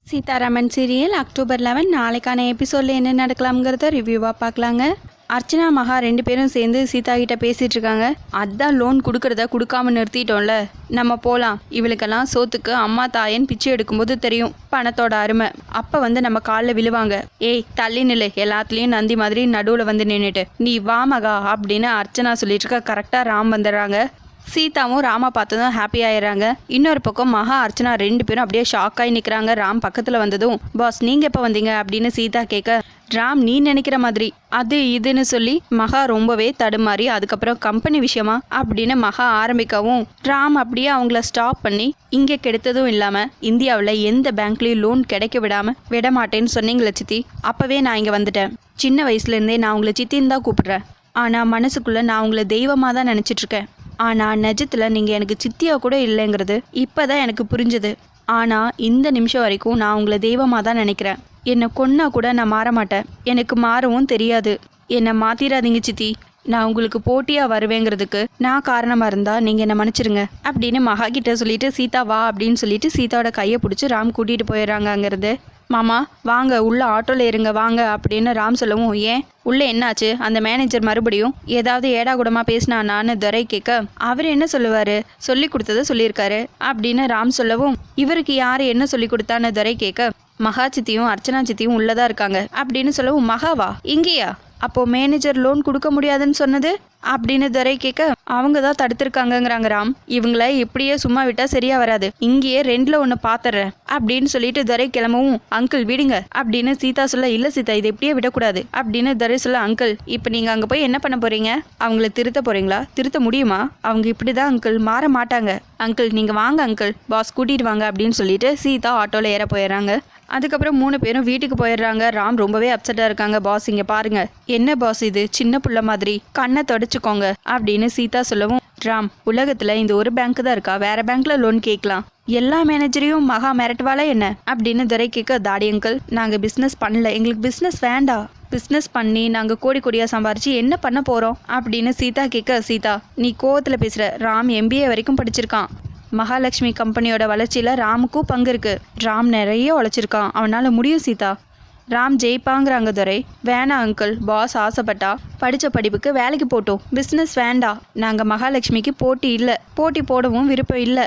Sitharaman serial October 11 நாளைக்கான எபிசோடில் என்ன நடக்கலாம்ங்கிறத ரிவ்யூவாக பார்க்கலாங்க. அர்ச்சனா மகா ரெண்டு பேரும் சேர்ந்து சீதா கிட்ட பேசிகிட்டு இருக்காங்க. அதான் லோன் கொடுக்கறத கொடுக்காம நிறுத்திட்டோம்ல, நம்ம போகலாம். இவளுக்கெல்லாம் சோத்துக்கு அம்மா தாயன் பிச்சை எடுக்கும்போது தெரியும் பணத்தோட அருமை. அப்போ நம்ம காலில் விழுவாங்க. ஏய் தள்ளி நில்லு, எல்லாத்துலேயும் நந்தி மாதிரி நடுவில் வந்து நின்றுட்டு நீ வா மகா அப்படின்னு அர்ச்சனா சொல்லிட்டு இருக்க. கரெக்டாக ராம் வந்துடுறாங்க. சீதாவும் ராமா பார்த்ததும் ஹாப்பி ஆயிடுறாங்க. இன்னொரு பக்கம் மகா அர்ச்சனா ரெண்டு பேரும் அப்படியே ஷாக் ஆகி நிற்கிறாங்க. ராம் பக்கத்தில் வந்ததும், பாஸ் நீங்கள் எப்போ வந்தீங்க அப்படின்னு சீதா கேட்க, ராம் நீ நினைக்கிற மாதிரி அது இதுன்னு சொல்லி மகா ரொம்பவே தடுமாறி, அதுக்கப்புறம் கம்பெனி விஷயமா அப்படின்னு மகா ஆரம்பிக்கவும் ராம் அப்படியே அவங்கள ஸ்டாப் பண்ணி, இங்கே கெடுத்ததும் இல்லாமல் இந்தியாவில் எந்த பேங்க்லேயும் லோன் கிடைக்க விட மாட்டேன்னு சொன்னீங்களே சித்தி, அப்போவே நான் இங்கே வந்துட்டேன். சின்ன வயசுலேருந்தே நான் உங்களை சித்தின்னு தான் கூப்பிட்றேன். ஆனால் மனசுக்குள்ளே நான் உங்களை தெய்வமாக தான் நினச்சிட்ருக்கேன். ஆனால் நிஜத்தில் நீங்கள் எனக்கு சித்தியாக கூட இல்லைங்கிறது இப்போ தான் எனக்கு புரிஞ்சுது. ஆனால் இந்த நிமிஷம் வரைக்கும் நான் உங்களை தெய்வமாக தான் நினைக்கிறேன். என்னை கொன்னா கூட நான் மாற மாட்டேன். எனக்கு மாறவும் தெரியாது. என்னை மாற்றிடாதீங்க சித்தி. நான் உங்களுக்கு போட்டியாக வருவேங்கிறதுக்கு நான் காரணமாக இருந்தால் நீங்கள் என்னை மன்னிச்சிருங்க அப்படின்னு மகா கிட்ட சொல்லிட்டு சீதா வா அப்படின்னு சொல்லிட்டு சீதாவோட கையை பிடிச்சி ராம் கூட்டிகிட்டு போயிடுறாங்க அங்கேருந்து. மாமா வாங்க உள்ள ஆட்டோவில் இருங்க வாங்க அப்படின்னு ராம் சொல்லவும், ஏன் உள்ளே என்னாச்சு? அந்த மேனேஜர் மறுபடியும் ஏதாவது ஏடாகுடமாக பேசினானான்னு துரை கேட்க, அவர் என்ன சொல்லுவார், சொல்லி கொடுத்ததை சொல்லியிருக்காரு அப்படின்னு ராம் சொல்லவும், இவருக்கு யார் என்ன சொல்லி கொடுத்தான்னு துரை கேட்க, மகா சித்தியும் அர்ச்சனா சித்தியும் உள்ளதாக இருக்காங்க அப்படின்னு சொல்லவும், மகாவா இங்கேயா? அப்போது மேனேஜர் லோன் கொடுக்க முடியாதுன்னு சொன்னது அப்படின்னு துரை கேட்க, அவங்க தான் தடுத்திருக்காங்கங்கிறாங்க ராம். இவங்கள இப்படியே சும்மா விட்டால் சரியாக வராது, இங்கேயே ரெண்டில் ஒன்று பார்த்துட்றேன் அப்படின்னு சொல்லிட்டு துரை கிளம்பவும், அங்கிள் விடுங்க அப்படின்னு சீதா சொல்ல, இல்லை சீதா இது எப்படியே விடக்கூடாது அப்படின்னு துரை சொல்ல, அங்கிள் இப்போ நீங்கள் அங்கே போய் என்ன பண்ண போகிறீங்க? அவங்கள திருத்த போகிறீங்களா? திருத்த முடியுமா? அவங்க இப்படி தான் அங்கிள், மாற மாட்டாங்க. அங்கிள் நீங்கள் வாங்க அங்கிள், பாஸ் கூட்டிகிட்டு வாங்க அப்படின்னு சொல்லிட்டு சீதா ஆட்டோவில் ஏற போயிடுறாங்க. அதுக்கப்புறம் 3 பேரும் வீட்டுக்கு போயிடுறாங்க. ராம் ரொம்பவே அப்செட்டாக இருக்காங்க. பாஸ் இங்கே பாருங்க, என்ன பாஸ் இது சின்ன புள்ள மாதிரி, கண்ணை தொடச்சிக்கோங்க அப்படின்னு சீதா சொல்லவும், ராம் உலகத்தில் இந்த ஒரு பேங்க் தான் இருக்கா, வேற பேங்க்ல லோன் கேட்கலாம், எல்லா மேனேஜரையும் மகா மிரட்டுவாளா என்ன அப்படின்னு துரை கேட்க, தாடி அங்கிள் நாங்கள் பிஸ்னஸ் பண்ணல, எங்களுக்கு பிஸ்னஸ் வேண்டாம், பிஸ்னஸ் பண்ணி நாங்கள் கோடி கோடியாக சம்பாரிச்சு என்ன பண்ண போகிறோம் அப்படின்னு சீதா கேட்க, சீதா நீ கோவத்தில் பேசுகிற, ராம் MBA வரைக்கும் படிச்சிருக்கான். மகாலட்சுமி கம்பெனியோட வளர்ச்சியில் ராமுக்கும் பங்கு இருக்குது. ராம் நிறைய உழைச்சிருக்கான், அவனால் முடியும் சீதா. ராம் ஜெயிப்பாங்கிறாங்க துரை. வேணாம் அங்கிள், பாஸ் ஆசைப்பட்டா படித்த படிப்புக்கு வேலைக்கு போட்டோம், பிஸ்னஸ் வேண்டாம். நாங்கள் மகாலட்சுமிக்கு போட்டி இல்லை, போட்டி போடவும் விருப்பம் இல்லை.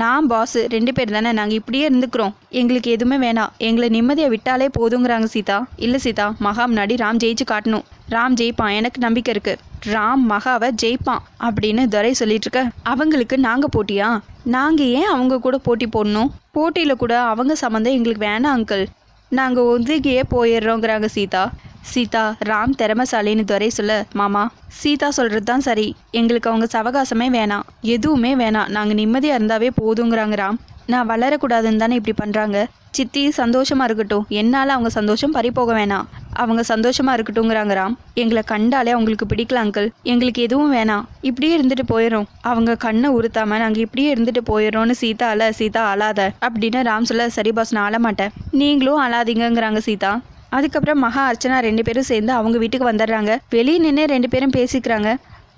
நான் பாஸ் 2 பேர் தானே, நாங்கள் இப்படியே இருந்துக்கிறோம், எங்களுக்கு எதுவுமே வேணாம், எங்களை நிம்மதியாக விட்டாலே போதுங்கிறாங்க சீதா. இல்லை சீதா, மகா முன்னாடி ராம் ஜெயிச்சு காட்டணும், ராம் ஜெயிப்பான், எனக்கு நம்பிக்கை இருக்குது, ராம் மகாவை ஜெயிப்பான் அப்படின்னு துரை சொல்லிட்டு இருக்க, அவங்களுக்கு நாங்கள் போட்டியா? நாங்கள் ஏன் அவங்க கூட போட்டி போடணும்? போட்டியில் கூட அவங்க சம்மந்தம் எங்களுக்கு வேணாம் அங்கிள், நாங்கள் ஒதுக்கியே போயிடுறோங்கிறாங்க சீதா. சீதா ராம் திறமசாலின்னு துரை சொல்ல, மாமா சீதா சொல்கிறது தான் சரி, எங்களுக்கு அவங்க சவகாசமே வேணாம், எதுவுமே வேணாம், நாங்கள் நிம்மதியாக இருந்தாவே போதுங்கிறாங்க ராம். நான் வளரக்கூடாதுன்னு தானே இப்படி பண்ணுறாங்க. சித்தி சந்தோஷமாக இருக்கட்டும், என்னால் அவங்க சந்தோஷம் பறிப்போக வேணாம், அவங்க சந்தோஷமாக இருக்கட்டும்ங்கிறாங்க ராம். எங்களை கண்டாலே அவங்களுக்கு பிடிக்கல அங்கிள், எங்களுக்கு எதுவும் வேணாம், இப்படியே இருந்துட்டு போயிடும், அவங்க கண்ணை உறுத்தாமல் நாங்கள் இப்படியே இருந்துட்டு போயிடுறோன்னு சீதா சீதா அழாத அப்படின்னு ராம் சொல்ல, சரி பாஸ் நான் அழமாட்டேன், நீங்களும் அழாதீங்கிறாங்க சீதா. அதுக்கப்புறம் மகா அர்ச்சனா 2 பேரும் சேர்ந்து அவங்க வீட்டுக்கு வந்துடுறாங்க. வெளியே நின்று 2 பேரும் பேசிக்கிறாங்க.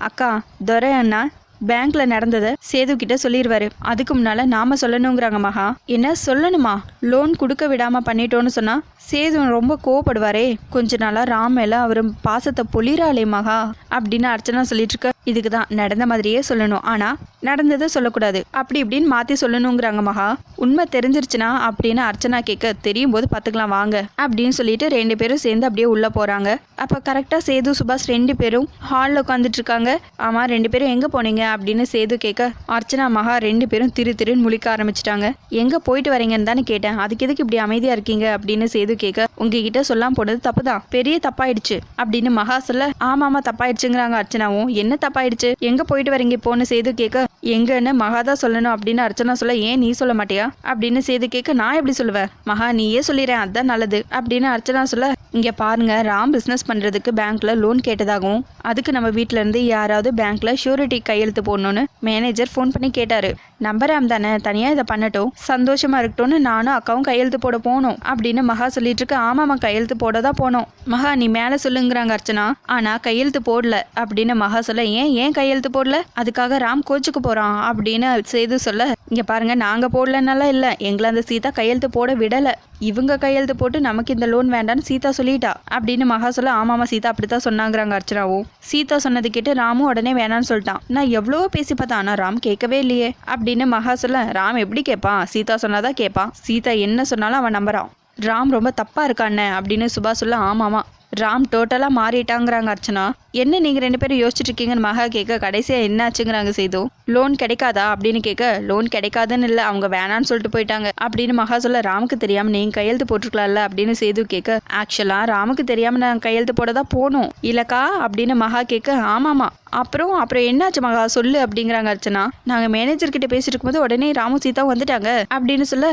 அக்கா துரை அண்ணா பேங்க்ல நடந்ததை சேது கிட்ட சொல்லிடுவாரு, அதுக்கு முன்னால நாம சொல்லணுங்கிறாங்க மகா. என்ன சொல்லணுமா? லோன் கொடுக்க விடாம பண்ணிட்டோன்னு சொன்னா சேது ரொம்ப கோவப்படுவாரே, கொஞ்ச நாளா ராம் மேல அவர் பாசத்தை பொழிறாளே மகா அப்படின்னு அர்ச்சனா சொல்லிட்டு இருக்க. இதுக்கு தான் நடந்த மாதிரியே சொல்லணும், ஆனா நடந்ததை சொல்லக்கூடாது, அப்படி இப்படின்னு மாத்தி சொல்லணுங்கிறாங்க மகா. உண்மை தெரிஞ்சிருச்சுனா அப்படின்னு அர்ச்சனா கேட்க, தெரியும் போது பார்த்துக்கலாம் வாங்க அப்படின்னு சொல்லிட்டு 2 பேரும் சேர்ந்து அப்படியே உள்ள போறாங்க. அப்ப கரெக்டா சேது சுபாஷ் 2 பேரும் ஹாலில் உட்காந்துட்டு இருக்காங்க. ஆமா 2 பேரும் எங்க போனீங்க அப்படின்னு சேது கேட்க, அர்ச்சனா மகா 2 பேரும் திருன்னு முழிக்க ஆரம்பிச்சிட்டாங்க. எங்க போயிட்டு வரீங்கன்னு தானே கேட்டேன், அதுக்கு எதுக்கு இப்படி அமைதியா இருக்கீங்க அப்படின்னு சேது கேட்க, உங்ககிட்ட சொல்லாம போனது தப்புதான், பெரிய தப்பாயிடுச்சு அப்படின்னு மகா சொல்ல, ஆமாமா தப்பாயிடுச்சுங்கிறாங்க அர்ச்சனாவும். என்ன தப்பாயிடுச்சு, எங்க போயிட்டு வரீங்க இப்போன்னு சேது கேட்க, எங்கன்னு மகா தான் சொல்லணும் அப்படின்னு அர்ச்சனா சொல்ல, ஏன் நீ சொல்ல மாட்டியா அப்படின்னு சேது கேட்க, நான் எப்படி சொல்லுவேன் மகா, நீயே சொல்லிடுறேன் அதான் நல்லது அப்படின்னு அர்ச்சனா சொல்ல, இங்க பாருங்க ராம் பிஸ்னஸ் பண்றதுக்கு பேங்க்ல லோன் கேட்டதாகவும், அதுக்கு நம்ம வீட்டுல இருந்து யாராவது பேங்க்ல ஷூரிட்டி கையெழுத்து போடணும்னு மேனேஜர் ஃபோன் பண்ணி கேட்டாரு. நம்பராம் தானே, தனியாக இதை பண்ணட்டும், சந்தோஷமாக இருக்கட்டும்னு நானும் அக்காவும் கையெழுத்து போட போனோம் அப்படின்னு மகா சொல்லிட்டு இருக்கு. ஆமாம்மா, கையெழுத்து போட தான் போனோம். மகா நீ மேலே சொல்லுங்கிறாங்க அர்ச்சனா. ஆனால் கையெழுத்து போடல அப்படின்னு மகா சொல்ல, ஏன் கையெழுத்து போடல? அதுக்காக ராம் கோச்சுக்கு போகிறான் அப்படின்னு சேது சொல்ல, இங்கே பாருங்க, நாங்கள் போடலன்னால இல்லை, எங்களை அந்த சீதா கையெழுத்து போட விடலை. இவங்க கையெழுத்து போட்டு நமக்கு இந்த லோன் வேண்டான்னு சீதா சொல்லிட்டா அப்படின்னு மகா சொல்ல, ஆமாமா சீதா அப்படித்தான் சொன்னாங்கிறாங்க அர்ச்சனாவும். சீதா சொன்னது கேட்டு ராமும் உடனே வேணான்னு சொல்லிட்டான். நான் எவ்வளோ பேசி பார்த்தேன், ஆனால் ராம் கேட்கவே இல்லையே அப்படின்னு மகா சொல்ல, ராம் எப்படி கேட்பான், சீதா சொன்னாதான் கேட்பான். சீதா என்ன சொன்னாலும் அவன் நம்புறான். ராம் ரொம்ப தப்பா இருக்கானே அப்படின்னு சுபா சொல்ல, ஆமாமா ராம் டோட்டலாக மாறிட்டாங்கிறாங்க அர்ச்சனா. என்ன நீங்கள் 2 பேரும் யோசிச்சுட்டு இருக்கீங்கன்னு மகா கேட்க, கடைசியாக என்னாச்சுங்கிறாங்க சேது. லோன் கிடைக்காதா அப்படின்னு கேட்க, லோன் கிடைக்காதுன்னு இல்லை, அவங்க வேணான்னு சொல்லிட்டு போயிட்டாங்க அப்படின்னு மகா சொல்ல, ராமுக்கு தெரியாமல் நீங்கள் கையெழுத்து போட்டிருக்கலாம்ல அப்படின்னு சேது கேட்க, ஆக்சுவலாக ராமுக்கு தெரியாமல் நான் கையெழுத்து போட தான் போனோம் இல்லக்கா அப்படின்னு மகா கேட்க, ஆமாமா அப்புறம் என்னாச்சு மகா சொல்லு அப்படிங்கிறாங்க அர்ச்சனா. நாங்கள் மேனேஜர்கிட்ட பேசிட்டு இருக்கும்போது உடனே ராமு சீதா வந்துட்டாங்க அப்படின்னு சொல்ல,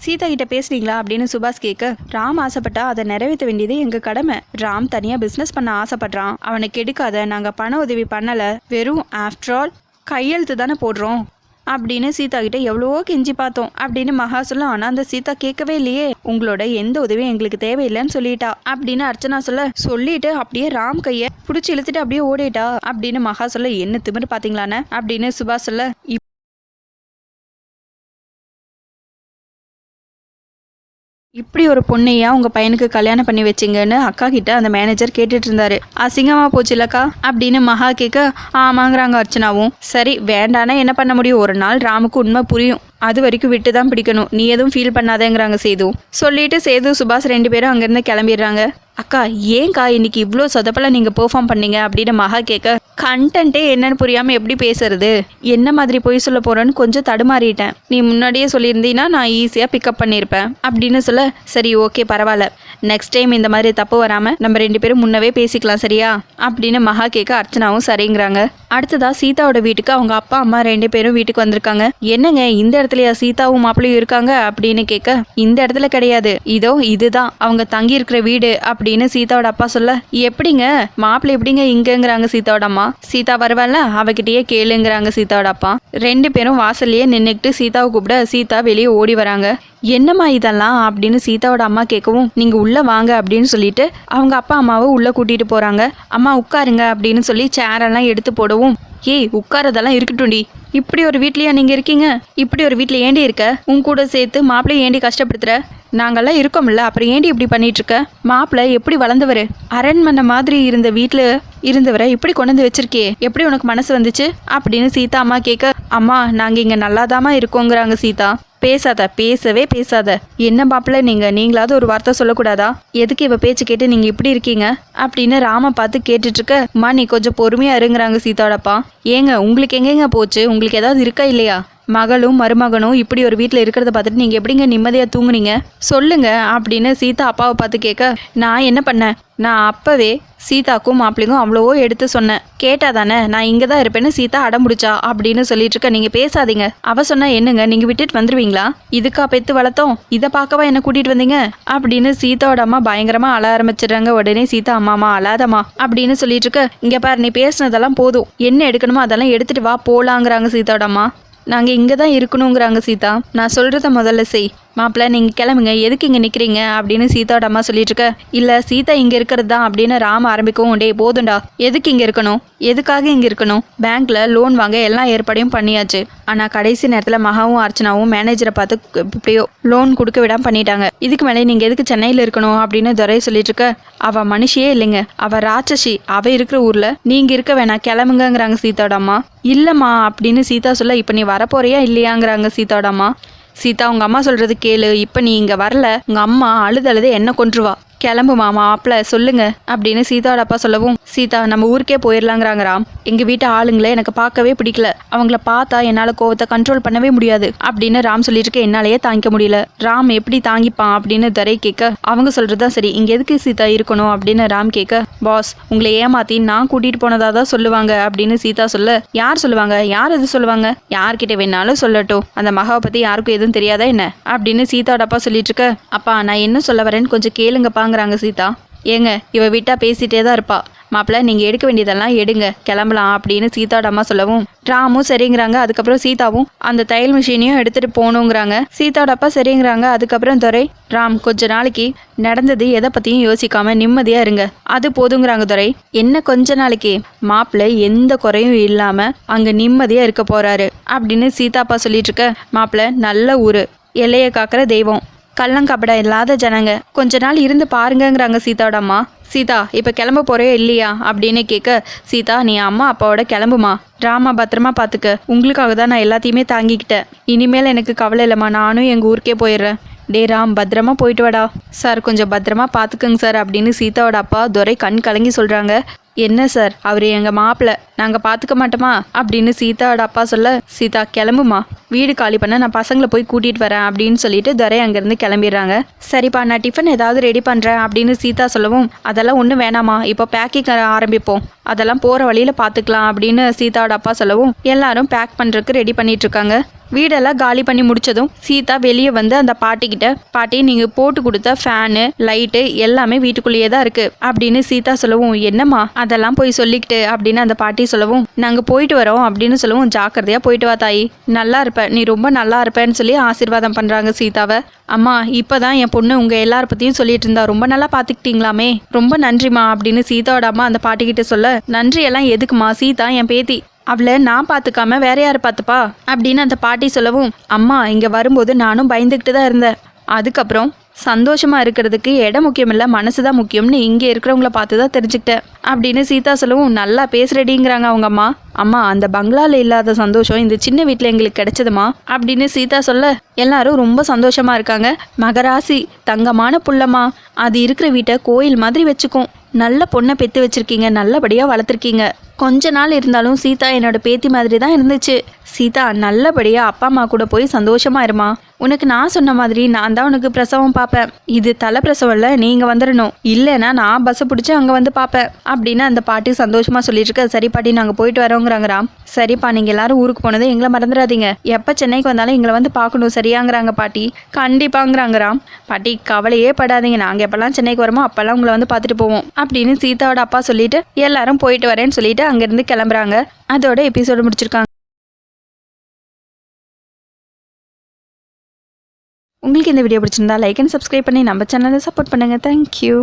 சீதா கிட்ட பேசுனீங்களா அப்படின்னு சுபாஷ் கேட்க, ராம் ஆசைப்பட்டா அதை நிறைவேற்ற வேண்டியது எங்க கடமை. ராம் தனியா பிசினஸ் பண்ண ஆசைப்படுறான், அவனை கெடுக்காத, நாங்க பண உதவி பண்ணல, வெறும் ஆஃப்டர் ஆல் கையெழுத்து தானே போடுறோம் அப்படின்னு சீதா கிட்ட எவ்வளவோ கெஞ்சி பார்த்தோம் அப்படின்னு மகா சொல்ல, ஆனா அந்த சீதா கேட்கவே இல்லையே, உங்களோட எந்த உதவியும் எங்களுக்கு தேவையில்லைன்னு சொல்லிட்டா அப்படின்னு அர்ச்சனா சொல்லிட்டு அப்படியே ராம் கைய பிடிச்சி இழுத்துட்டு அப்படியே ஓடிட்டா அப்படின்னு மகா சொல்ல, என்ன திமிரு பாத்தீங்களான்னு அப்படின்னு சுபாஷ் சொல்ல, இப்படி ஒரு பொண்ணையா உங்க பையனுக்கு கல்யாணம் பண்ணி வச்சிங்கன்னு அக்கா கிட்ட அந்த மேனேஜர் கேட்டுட்டு இருந்தாரு. அசிங்கமா போச்சு இல்லக்கா அப்படின்னு மகா கேட்க, ஆமாங்கிறாங்க அர்ச்சனாவும். சரி வேண்டானா என்ன பண்ண முடியும், ஒரு நாள் ராமுக்கு உண்மை புரியும், அது வரைக்கும் விட்டு தான் பிடிக்கணும், நீ எதுவும் ஃபீல் பண்ணாதேங்கிறாங்க சேது. சொல்லிட்டு சேது சுபாஷ் 2 பேரும் அங்கேருந்து கிளம்பிடுறாங்க. அக்கா ஏன்க்கா இன்னைக்கு இவ்வளோ சொதப்பெல்லாம் நீங்கள் பெர்ஃபார்ம் பண்ணீங்க அப்படின்னு மகா கேட்க, கண்டென்ட்டே என்னன்னு புரியாமல் எப்படி பேசுறது, என்ன மாதிரி பொய் சொல்ல போகிறேன்னு கொஞ்சம் தடுமாறிட்டேன், நீ முன்னாடியே சொல்லியிருந்தீங்கன்னா நான் ஈஸியாக பிக்கப் பண்ணியிருப்பேன் அப்படின்னு சொல்ல, சரி ஓகே பரவாயில்ல, நெக்ஸ்ட் டைம் இந்த மாதிரி தப்பு வராமல் நம்ம 2 பேரும் முன்னவே பேசிக்கலாம் சரியா அப்படின்னு மகா கேட்க, அர்ச்சனாவும் சரிங்கிறாங்க. அடுத்ததா சீதாவோட வீட்டுக்கு அவங்க அப்பா அம்மா 2 பேரும் வீட்டுக்கு வந்திருக்காங்க. என்னங்க இந்த இடத்துலயா சீதாவும் மாப்பிள்ளையும் இருக்காங்க அப்படின்னு கேட்க, இந்த இடத்துல கிடையாது, இதோ இதுதான் அவங்க தங்கி இருக்கிற வீடு அப்படின்னு சீதாவோட அப்பா சொல்ல, எப்படிங்க மாப்பிள்ளை எப்படிங்க இங்கங்கிறாங்க சீதாவோட அம்மா. சீதா வருவாள்ல அவகிட்டயே கேளுங்கிறாங்க சீதாவோட அப்பா. 2 பேரும் வாசல்லையே நின்றுக்கிட்டு சீதாவை கூப்பிட சீதா வெளியே ஓடி வராங்க. என்னம்மா இதெல்லாம் அப்படின்னு சீதாவோட அம்மா கேட்கவும், நீங்க உள்ள வாங்க அப்படின்னு சொல்லிட்டு அவங்க அப்பா அம்மாவை உள்ள கூட்டிட்டு போறாங்க. அம்மா உட்காருங்க அப்படின்னு சொல்லி சேரெல்லாம் எடுத்து போடவும், ஏய் உட்காரதெல்லாம் இருக்கட்டும்டி, இப்படி ஒரு வீட்லயா நீங்க இருக்கீங்க, இப்படி ஒரு வீட்டில் ஏண்டி இருக்க, உன் கூட சேர்த்து மாப்பிள்ளைய ஏண்டி கஷ்டப்படுத்துற, நாங்கெல்லாம் இருக்கோம்ல அப்புறம் ஏண்டி இப்படி பண்ணிட்டு இருக்க, மாப்பிள்ளை எப்படி வளர்ந்தவர், அரண்மனை மாதிரி இருந்த வீட்டில் இருந்தவரை இப்படி கொண்டு வந்து வச்சிருக்கே, எப்படி உனக்கு மனசு வந்துச்சு அப்படின்னு சீதா அம்மா கேட்க, அம்மா நாங்கள் இங்கே நல்லாதாம்மா இருக்கோங்கிறாங்க சீதா. பேசாத, பேசவே பேசாத, என்ன மாப்பிள்ளை நீங்களாவது ஒரு வார்த்தை சொல்லக்கூடாதா, எதுக்கு இவ பேச்சு கேட்டு நீங்க இப்படி இருக்கீங்க அப்படின்னு ராம பார்த்து கேட்டுட்டு இருக்க, அம்மா நீ கொஞ்சம் பொறுமையா இருங்கிறாங்க சீதாவோடப்பா. ஏங்க உங்களுக்கு எங்கெங்க போச்சு, உங்களுக்கு ஏதாவது இருக்கா இல்லையா, மகளும் மருமகனும் இப்படி ஒரு வீட்டில் இருக்கிறத பார்த்துட்டு நீங்கள் எப்படிங்க நிம்மதியாக தூங்குனீங்க சொல்லுங்க அப்படின்னு சீதா அப்பாவை பார்த்து கேட்க, நான் என்ன பண்ணேன், நான் அப்பவே சீதாக்கும் மாப்பிள்ளைக்கும் அவ்வளவோ எடுத்து சொன்னேன், கேட்டா தானே நான் இங்கே தான் இருப்பேன்னு சீதா அடம்பிடிச்சா அப்படின்னு சொல்லிட்டு இருக்க, நீங்கள் பேசாதீங்க, அவ சொன்னா என்னங்க நீங்கள் விட்டுட்டு வந்துடுவீங்களா, இதுக்கா பெத்து வளர்த்தோம், இதை பார்க்கவா என்ன கூட்டிகிட்டு வந்தீங்க அப்படின்னு சீதாவோட அம்மா பயங்கரமாக அழ ஆரம்பிச்சிடுறாங்க. உடனே சீதா அம்மாமா அழாதம்மா அப்படின்னு சொல்லிட்டு இருக்க, இங்கே பாரு நீ பேசுனதெல்லாம் போதும், என்ன எடுக்கணுமோ அதெல்லாம் எடுத்துட்டு வா போலாங்கிறாங்க சீதாவோட அம்மா. நாங்கள் இங்கே தான் இருக்கணுங்கிறாங்க சீதா, நான் சொல்கிறத முதல்ல செய், மாப்பிள்ளை நீங்கள் கிளம்புங்க, எதுக்கு இங்கே நிற்கிறீங்க அப்படின்னு சீதாவோட அம்மா சொல்லிட்டு இருக்க, இல்லை சீதா இங்கே இருக்கிறது தான் அப்படின்னு ராம ஆரம்பிக்கவும், டே போதுண்டா, எதுக்கு இங்கே இருக்கணும், எதுக்காக இங்கே இருக்கணும், பேங்க்கில் லோன் வாங்க எல்லா ஏற்பாடையும் பண்ணியாச்சு, ஆனால் கடைசி நேரத்தில் மகாவும் அர்ச்சனாவும் மேனேஜரை பார்த்து இப்படியோ லோன் கொடுக்க விடாமல் பண்ணிட்டாங்க, இதுக்கு மேலே நீங்கள் எதுக்கு சென்னையில் இருக்கணும் அப்படின்னு துரை சொல்லிட்டு இருக்க, அவள் மனுஷியே இல்லைங்க, அவள் ராட்சசி, அவள் இருக்கிற ஊரில் நீங்கள் இருக்க வேணாம் கிளம்புங்கிறாங்க சீதாவோட அம்மா. இல்லைம்மா அப்படின்னு சீதா சொல்ல, இப்போ நீ வரப்போறியா இல்லையாங்கிறாங்க சீதாவோட அம்மா. சீதா உங்கள் அம்மா சொல்கிறது கேளு, இப்போ நீ இங்கே வரல உங்கள் அம்மா அழுது என்ன கொன்றுவா, கிளம்பு மாமா மாப்பிள்ள சொல்லுங்க அப்படின்னு சீதாவோட அப்பா சொல்லவும், சீதா நம்ம ஊருக்கே போயிடலாங்கிறாங்க ராம், எங்கள் வீட்டு ஆளுங்களை எனக்கு பார்க்கவே பிடிக்கல, அவங்கள பார்த்தா என்னால் கோவத்தை கண்ட்ரோல் பண்ணவே முடியாது அப்படின்னு ராம் சொல்லிட்டு இருக்க, என்னாலேயே தாங்கிக்க முடியல, ராம் எப்படி தாங்கிப்பான் அப்படின்னு துரை கேட்க, அவங்க சொல்கிறதா சரி, இங்கே எதுக்கு சீதா இருக்கணும் அப்படின்னு ராம் கேட்க, பாஸ் உங்களை ஏமாற்றி நான் கூட்டிகிட்டு போனதாக தான் சொல்லுவாங்க அப்படின்னு சீதா சொல்ல, யார் சொல்லுவாங்க, யார் எது சொல்லுவாங்க, யார்கிட்ட வேணாலும் சொல்லட்டும், அந்த மகாவை பற்றி யாருக்கும் எதுவும் தெரியாதா என்ன அப்படின்னு சீதாவோட அப்பா சொல்லிட்டு இருக்க, அப்பா நான் என்ன சொல்ல வரேன்னு கொஞ்சம் கேளுங்கப்பாங்கிறாங்க சீதா. ஏங்க இவ விட்டா பேசிட்டே தான் இருப்பா, மாப்பிள்ள நீங்கள் எடுக்க வேண்டியதெல்லாம் எடுங்க, கிளம்பலாம் அப்படின்னு சீதாவோட அம்மா சொல்லவும் ராமும் சரிங்கிறாங்க. அதுக்கப்புறம் சீதாவும் அந்த தையல் மிஷினையும் எடுத்துகிட்டு போகணுங்கிறாங்க. சீதாவோட அப்பா சரிங்கிறாங்க. அதுக்கப்புறம் துரை, ராம் கொஞ்ச நாளைக்கு நடந்தது எதை பற்றியும் யோசிக்காம நிம்மதியாக இருங்க, அது போதுங்கிறாங்க துரை. என்ன கொஞ்ச நாளைக்கு, மாப்பிள்ளை எந்த குறையும் இல்லாமல் அங்கே நிம்மதியாக இருக்க போகிறாரு அப்படின்னு சீதா அப்பா சொல்லிட்டு இருக்க, மாப்பிள்ளை நல்ல ஊர், எல்லையை காக்கிற தெய்வம், கள்ளங்கபடம் இல்லாத ஜனங்க, கொஞ்ச நாள் இருந்து பாருங்கங்கிறாங்க சீதாவோட அம்மா. சீதா இப்போ கிளம்ப போறே இல்லையா அப்படின்னு கேட்க, சீதா நீ அம்மா அப்பாவோட கிளம்புமா, ராமா பத்திரமா பார்த்துக்க, உங்களுக்காக தான் நான் எல்லாத்தையுமே தாங்கிக்கிட்டேன், இனிமேல் எனக்கு கவலை இல்லைம்மா, நானும் எங்கள் ஊருக்கே போயிடுறேன். டே ராம் பத்திரமா போயிட்டு வாடா. சார் கொஞ்சம் பத்திரமா பார்த்துக்கங்க சார் அப்படின்னு சீதாவோட அப்பா துரை கண் கலங்கி சொல்கிறாங்க. என்ன சார் அவர் எங்கள் மாப்பிள்ளை, நாங்கள் பார்த்துக்க மாட்டோமா அப்படின்னு சீதாவோட அப்பா சொல்ல, சீதா கிளம்புமா, வீடு காலி பண்ண நான் பசங்களை போய் கூட்டிகிட்டு வரேன் அப்படின்னு சொல்லிட்டு துரை அங்கேருந்து கிளம்பிடுறாங்க. சரிப்பா நான் டிஃபன் ஏதாவது ரெடி பண்ணுறேன் அப்படின்னு சீதா சொல்லவும், அதெல்லாம் ஒன்றும் வேணாமா, இப்போ பேக்கிங் ஆரம்பிப்போம், அதெல்லாம் போகிற வழியில் பார்த்துக்கலாம் அப்படின்னு சீதாவோட அப்பா சொல்லவும் எல்லாரும் பேக் பண்ணுறதுக்கு ரெடி பண்ணிட்டு இருக்காங்க. வீடெல்லாம் காலி பண்ணி முடிச்சதும் சீதா வெளியே வந்து அந்த பாட்டிக்கிட்ட, பாட்டி நீங்கள் போட்டு கொடுத்த ஃபேனு லைட்டு எல்லாமே வீட்டுக்குள்ளேயே தான் இருக்குது அப்படின்னு சீதா சொல்லவும், என்னம்மா அதெல்லாம் போய் சொல்லிக்கிட்டு அப்படின்னு அந்த பாட்டி சொல்லவும், நாங்கள் போயிட்டு வரோம் அப்படின்னு சொல்லவும், ஜாக்கிரதையாக போயிட்டு வா தாயி, நல்லா இருப்ப, நீ ரொம்ப நல்லா இருப்பேன்னு சொல்லி ஆசீர்வாதம் பண்ணுறாங்க சீதாவை. அம்மா இப்போ தான் என் பொண்ணு உங்கள் எல்லார பற்றியும் சொல்லிட்டு இருந்தா, ரொம்ப நல்லா பார்த்துக்கிட்டீங்களாமே, ரொம்ப நன்றிம்மா அப்படின்னு சீதாவோட அம்மா அந்த பாட்டிக்கிட்ட சொல்ல, நன்றியெல்லாம் எதுக்குமா, சீதா என் பேத்தி, அவளை நான் பார்த்துக்காம வேற யார் பார்த்துப்பா அப்படின்னு அந்த பாட்டி சொல்லவும், அம்மா இங்கே வரும்போது நானும் பயந்துக்கிட்டு தான் இருந்தேன், அதுக்கப்புறம் சந்தோஷமாக இருக்கிறதுக்கு இடம் முக்கியம் இல்லை மனசு தான் முக்கியம்னு இங்கே இருக்கிறவங்கள பார்த்து தான் தெரிஞ்சுக்கிட்டேன் அப்படின்னு சீதா சொல்லவும், நல்லா பேசுறடிங்கிறாங்க அவங்க அம்மா. அம்மா அந்த பங்களாவில் இல்லாத சந்தோஷம் இந்த சின்ன வீட்டில் எங்களுக்கு கிடைச்சதுமா அப்படின்னு சீதா சொல்ல, எல்லாரும் ரொம்ப சந்தோஷமாக இருக்காங்க. மகராசி தங்கமான புள்ளம்மா, அது இருக்கிற வீட்டை கோயில் மாதிரி வச்சுக்கும், நல்ல பொண்ணை பெற்று வச்சுருக்கீங்க, நல்லபடியாக வளர்த்துருக்கீங்க, கொஞ்ச நாள் இருந்தாலும் சீதா என்னோட பேத்தி மாதிரி தான் இருந்துச்சு, சீதா நல்லபடியாக அப்பா அம்மா கூட போய் சந்தோஷமாக இருமா, உனக்கு நான் சொன்ன மாதிரி நான் தான் உனக்கு பிரசவம் பார்ப்பேன், இது தலை பிரசவம் இல்லை, நீங்கள் வந்துடணும், இல்லைன்னா நான் பஸ்ஸை பிடிச்சி அங்கே வந்து பார்ப்பேன் அப்படின்னு அந்த பாட்டி சந்தோஷமாக சொல்லிட்டு இருக்க. சரி பாட்டி நாங்கள் போயிட்டு வரோங்கிறாங்க ராம். சரிப்பா நீங்கள் எல்லாரும் ஊருக்கு போனதை எங்களை மறந்துடாதீங்க, எப்போ சென்னைக்கு வந்தாலும் எங்களை வந்து பார்க்கணும் சரியாங்கிறாங்க பாட்டி. கண்டிப்பாங்கிறாங்க ராம். பாட்டி கவலையே படாதீங்க, நாங்கள் எப்போல்லாம் சென்னைக்கு வரோமோ அப்போல்லாம் உங்களை வந்து பார்த்துட்டு போவோம் அப்படின்னு சீதாவோட அப்பா சொல்லிட்டு எல்லாரும் போயிட்டு வரேன்னு சொல்லிட்டு அங்கேருந்து கிளம்புறாங்க. அதோட எபிசோடு முடிச்சிருக்காங்க. உங்களுக்கு இந்த வீடியோ பிடிச்சிருந்தா லைக் அண்ட் சப்ஸ்கிரைப் பண்ணி நம்ம சேனலை சப்போர்ட் பண்ணுங்கள். தேங்க்யூ.